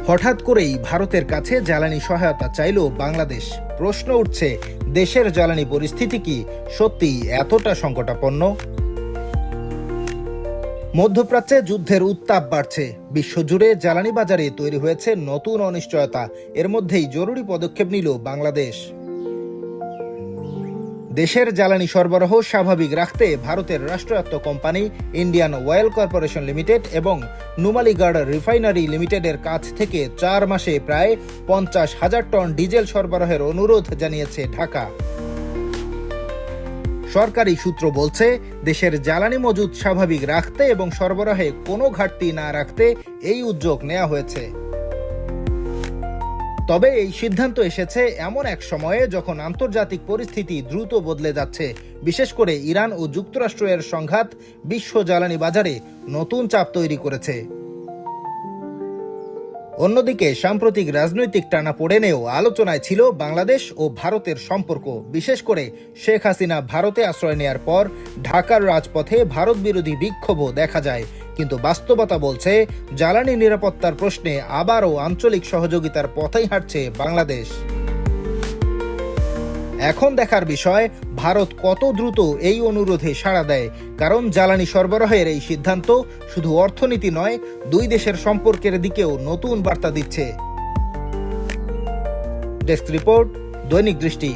হঠাৎ করেই ভারতের কাছে জ্বালানি সহায়তা চাইল বাংলাদেশ। প্রশ্ন উঠছে, দেশের জ্বালানি পরিস্থিতি কি সত্যিই এতটা সংকটাপন্ন? মধ্যপ্রাচ্যে যুদ্ধের উত্তাপ বাড়ছে, বিশ্বজুড়ে জ্বালানি বাজারে তৈরি হয়েছে নতুন অনিশ্চয়তা। এর মধ্যেই জরুরি পদক্ষেপ নিল বাংলাদেশ। দেশের জ্বালানি সরবরাহ স্বাভাবিক রাখতে ভারতের রাষ্ট্রায়ত্ত company Indian oil corporation limited এবং নুমালীগড় রিফাইনারি লিমিটেডের কাছ থেকে 4 মাসে প্রায় 50,000 টন ডিজেল সরবরাহের অনুরোধ জানিয়েছে ঢাকা। সরকারি সূত্র বলছে, দেশের জ্বালানি মজুদ স্বাভাবিক রাখতে এবং সরবরাহে কোনো ঘাটতি না রাখতে এই উদ্যোগ নেওয়া হয়েছে। তবে এই সিদ্ধান্ত এসেছে এমন এক সময়ে যখন আন্তর্জাতিক পরিস্থিতি দ্রুত বদলে যাচ্ছে। বিশেষ করে ইরান ও যুক্তরাষ্ট্রের সংঘাত বিশ্ব জ্বালানি বাজারে নতুন চাপ তৈরি করেছে। অন্যদিকে সাম্প্রতিক রাজনৈতিক টানাপোড়েনেও আলোচনায় ছিল বাংলাদেশ ও ভারতের সম্পর্ক। বিশেষ করে শেখ হাসিনা ভারতে আশ্রয় নেয়ার পর ঢাকার রাজপথে ভারত বিরোধী বিক্ষোভও দেখা যায়। কিন্তু বাস্তবতা বলছে, জ্বালানি নিরাপত্তার প্রশ্নে আবারও আঞ্চলিক সহযোগিতার পথেই হাঁটছে বাংলাদেশ। এখন দেখার বিষয়, ভারত কত দ্রুত এই অনুরোধে সাড়া দেয়। কারণ জ্বালানি সরবরাহের এই সিদ্ধান্ত শুধু অর্থনীতি নয়, দুই দেশের সম্পর্কের দিকেও নতুন বার্তা দিচ্ছে। ডেস্ক রিপোর্ট, দৈনিক দৃষ্টি।